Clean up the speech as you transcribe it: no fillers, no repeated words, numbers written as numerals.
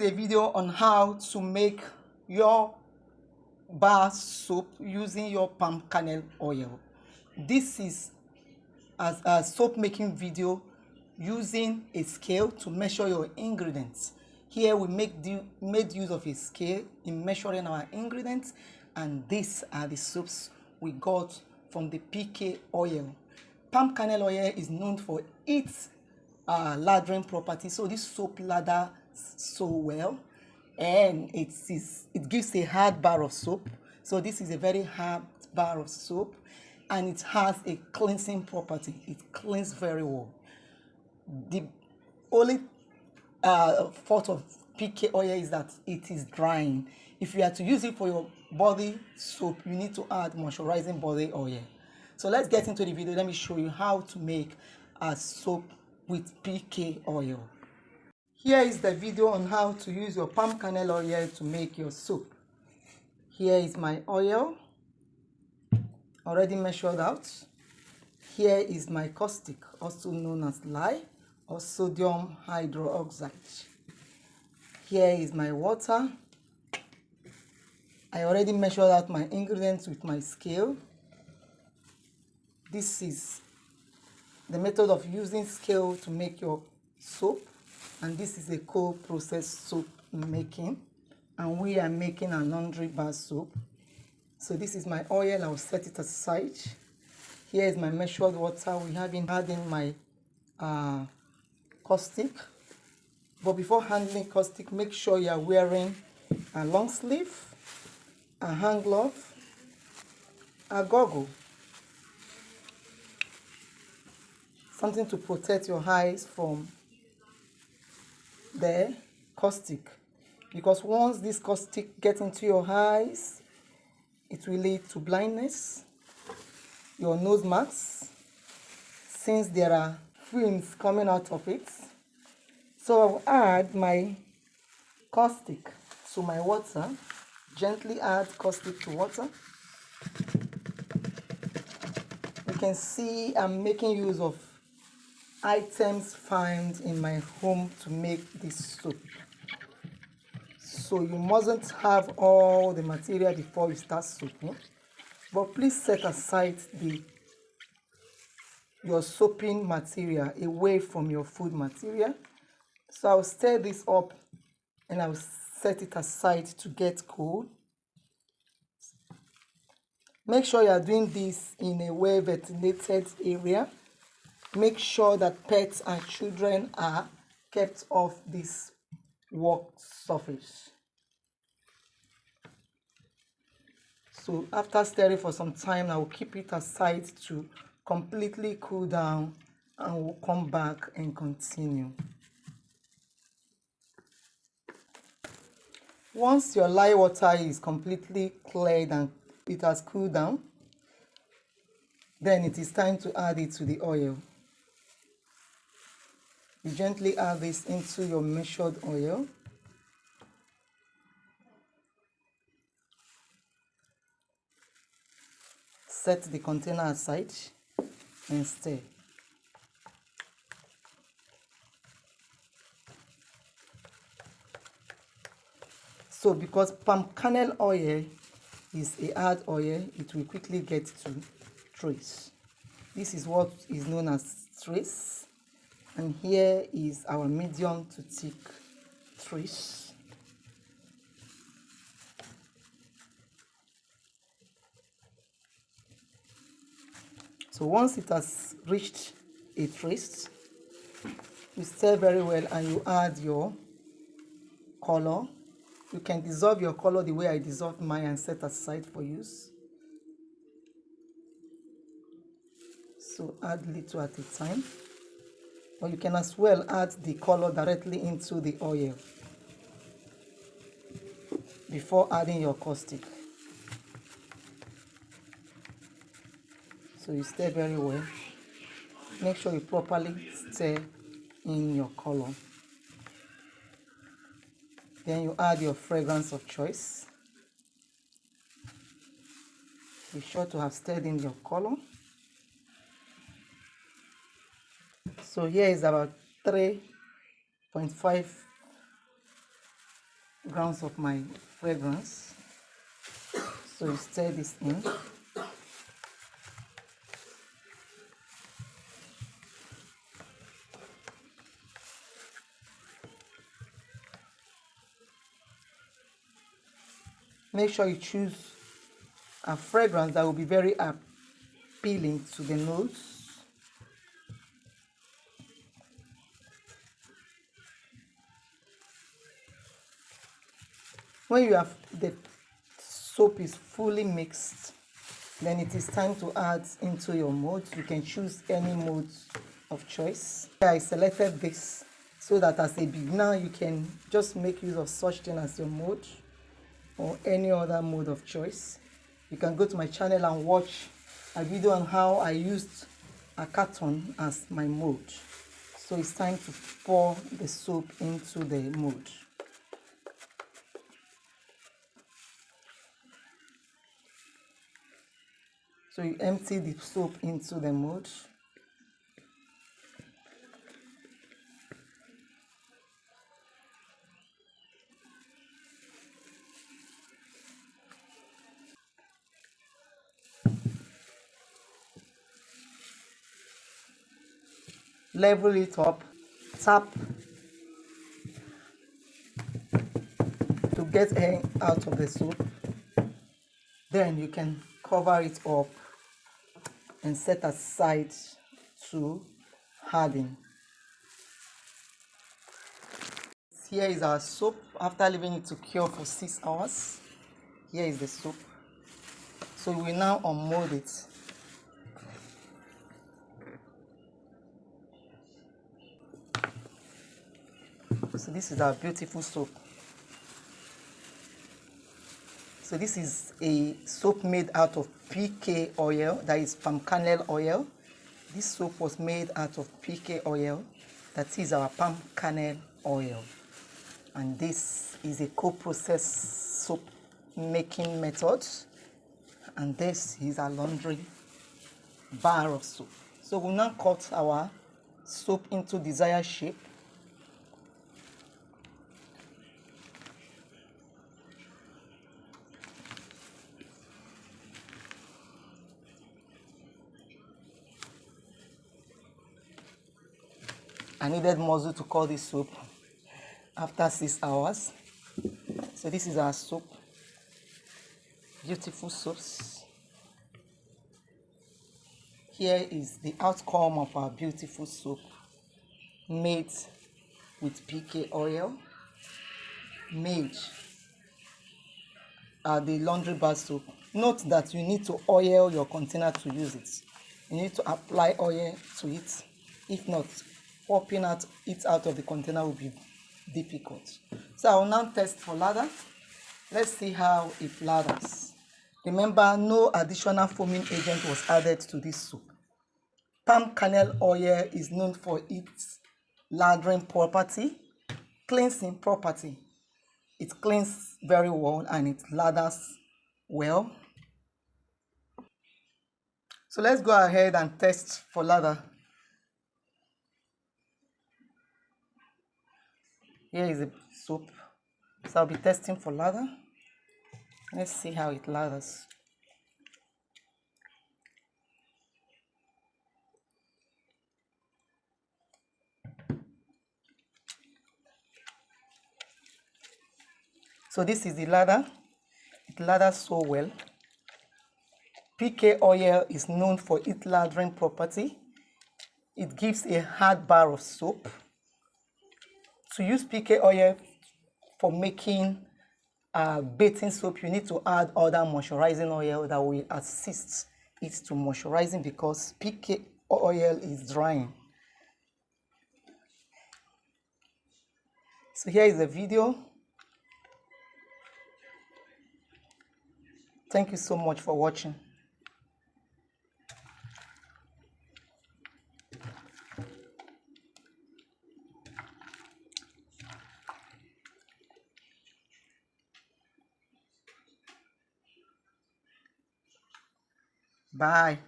is a video on how to make your bar soap using your palm kernel oil. This is a soap making video using a scale to measure your ingredients. Here we made use of a scale in measuring our ingredients, and these are the soaps we got from the PK oil. Palm kernel oil is known for its lathering property, so this soap lather so well, and it gives a hard bar of soap. So this is a very hard bar of soap, and it has a cleansing property. It cleans very well. The only fault of PK oil is that it is drying. If you are to use it for your body soap, you need to add moisturizing body oil. So let's get into the video. Let me show you how to make a soap with PK oil. Here is the video on how to use your palm kernel oil to make your soap. Here is my oil, already measured out. Here is my caustic, also known as lye or sodium hydroxide. Here is my water. I already measured out my ingredients with my scale. This is the method of using scale to make your soap, and this is a cold processed soap making, and we are making a laundry bar soap. So this is my oil. I'll set it aside. Here is my measured water. We have been adding my caustic, but before handling caustic, make sure you are wearing a long sleeve, a hand glove, a goggle, something to protect your eyes from the caustic, because once this caustic gets into your eyes, it will lead to blindness, your nose marks, since there are fumes coming out of it. So I'll add my caustic to my water. Gently add caustic to water. You can see I'm making use of items found in my home to make this soap. So you mustn't have all the material before you start soaping, but please set aside your soaping material away from your food material. So I'll stir this up and I'll set it aside to get cool. Make sure you are doing this in a well ventilated area. Make sure that pets and children are kept off this work surface. So after stirring for some time, I will keep it aside to completely cool down, and we'll come back and continue. Once your lye water is completely cleared and it has cooled down, then it is time to add it to the oil. You gently add this into your measured oil. Set the container aside and stir. So because palm kernel oil is a hard oil, it will quickly get to trace. This is what is known as trace, and here is our medium to thick trace. So once it has reached a trace, you stir very well and you add your color. You can dissolve your color the way I dissolved mine and set aside for use. So add little at a time. Or you can as well add the color directly into the oil before adding your caustic. So you stir very well. Make sure you properly stir in your color. Then you add your fragrance of choice. Be sure to have stirred in your color. So here is about 3.5 grounds of my fragrance. So you stir this in. Make sure you choose a fragrance that will be very appealing to the nose. When you have the soap is fully mixed, then it is time to add into your mold. You can choose any mold of choice. I selected this so that as a beginner you can just make use of such thing as your mold or any other mode of choice. You can go to my channel and watch a video on how I used a carton as my mold. So it's time to pour the soap into the mold. So you empty the soap into the mold. Level it up, tap to get air out of the soap. Then you can cover it up and set aside to harden. Here is our soap after leaving it to cure for 6 hours. Here is the soap. So we will now unmold it. So this is our beautiful soap. So this is a soap made out of PK oil, that is palm kernel oil. This soap was made out of PK oil, that is our palm kernel oil. And this is a co-processed soap making method. And this is our laundry bar of soap. So we'll now cut our soap into desired shape. I needed muzzle to cut this soap after 6 hours. So this is our soap. Beautiful soaps. Here is the outcome of our beautiful soap made with PK oil, made the laundry bar soap. Note that you need to oil your container to use it. You need to apply oil to it. If not, popping it out of the container will be difficult. So I will now test for lather. Let's see how it lathers. Remember, no additional foaming agent was added to this soap. Palm kernel oil is known for its lathering property, cleansing property. It cleans very well and it lathers well. So let's go ahead and test for lather. Here is the soap. So I'll be testing for lather. Let's see how it lathers. So this is the lather. It lathers so well. PK oil is known for its lathering property. It gives a hard bar of soap. To use PK oil for making bathing soap, you need to add other moisturizing oil that will assist it to moisturizing because PK oil is drying. So here is the video. Thank you so much for watching. Bye.